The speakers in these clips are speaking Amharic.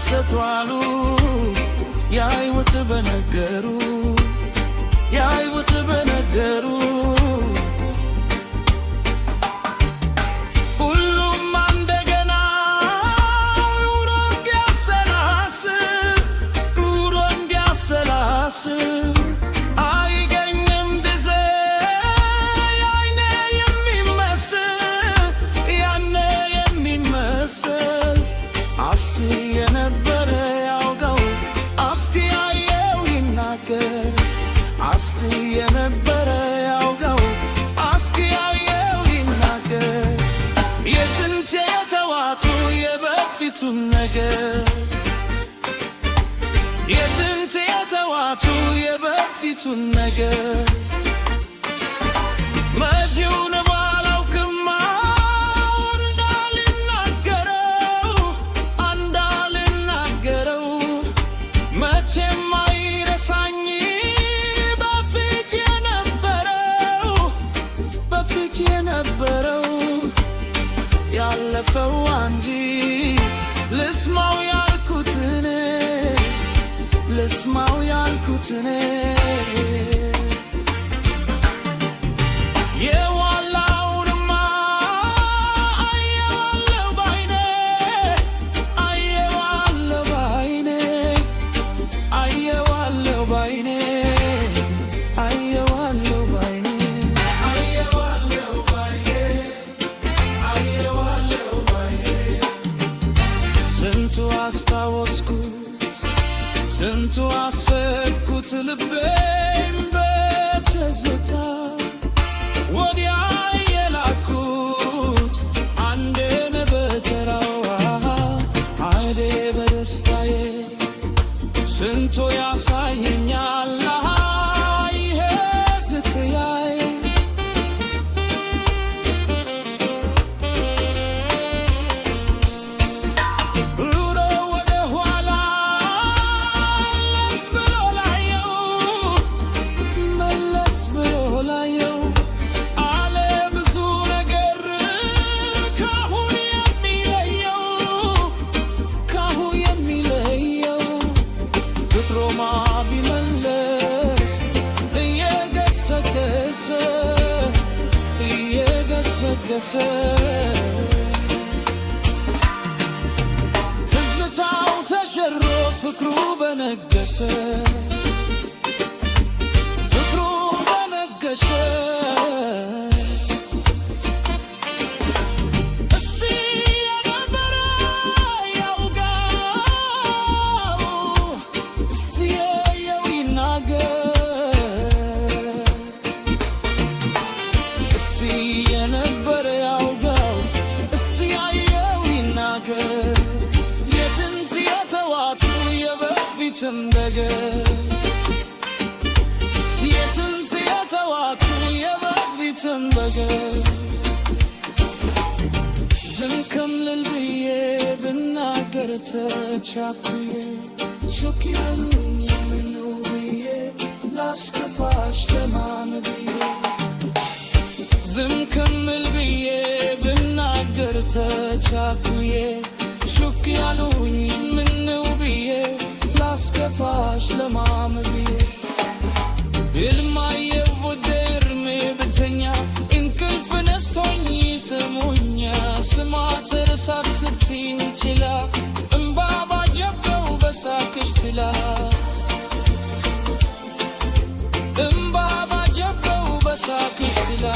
ተደሰቷሉ ያይወት በነገሩ ያይወት በነገሩ ሁሉም እንደገና ኑሮ እንዲያሰላስል አይገኝም ጊዜ ያኔ የሚመስል አስቲ የነበረ ያውጋው አስቲ ያየው ይናገር አስቲ የነበረ ያውጋው አስቲ ያየው ይናገር የጥንት የተዋቱ የበፊቱን ነገር የጥንት የተዋቱ የበፊቱን ነገር መጪውን ባላውቅማ እንዳልናገረው መቼም አይረሳኝ በፊት የነበረው ያለፈው እንጂ ልስማው ያልኩትን የዋላውንማ አየዋለሁ ባይኔ ስንቱ አስታወስኩት ስንቱ አሰብኩት ልቤም በትዝታ ወዲያ የላኩት አንዴን በተራው አይዴ በደስታዬ ስንቱ ያሳየኛል ይሄ ስትያይ ትዝታው ተሸሮ ፍቅሩ በነገሰ እስቲ የነበረ ያውጋው እስቲ ያየው ይናገር እስቲ የነበረ ያውጋው እስቲ ያየው ይናገር የጥንት የተዋቱ የበፊትም ነገር የጥንት የተዋቱ የበፊትም ነገር ዝም ከምልል ብዬ ብናገር ተቻኩዬ ሾክ ያሉኝ ምነው ብዬ ላስከፋሽ ለማን ብዬ ዝም ከምል ብዬ ብናገር ተቻኩዬ ሹክ ያሉኝ ምነው ብዬ ላስከፋሽ ለማን ብዬ ሕልማየሁ ወደ እርሜ ብተኛ እንቅልፍ ነስቶኝ ስሙኛ ስማ ተረሳት ስትይ ችላ እምባ ባጀበው በሳቅሽ ትላ እምባ ባጀበው በሳቅሽ ትላ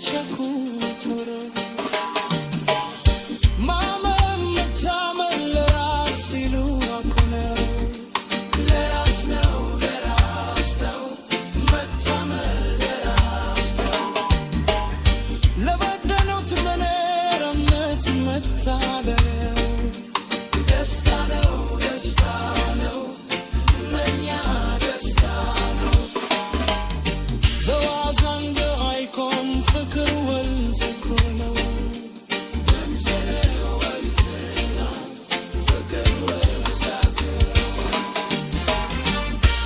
ቸኩቶረ ማመን መታመን ለራስ ሲሉ አኮነ ለራስ ነው መታመን ለራስ ነው ለበደሉት መነረነት መታበል ደስታ ነው ለእኛ ደስታ ነው በዋዛን በአይኮን ፍቅር ወንዝ እኮ ነው ፍቅር ወንዝ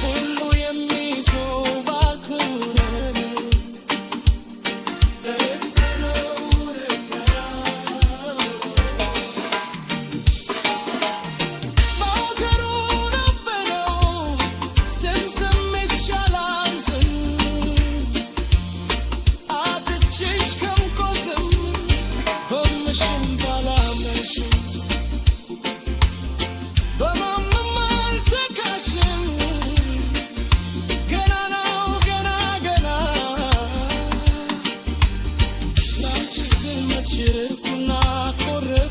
ሁሉ የሚይዘው ባክብረን በአገሩ ነበረው ስምስም ይሻላል ዝም አትችሽ ከምቆስም በምሽም ባላመንሽም በማንም አልተካሽም ገና ነው ገና ላንቺ ስል መች ርኩና ቆረብ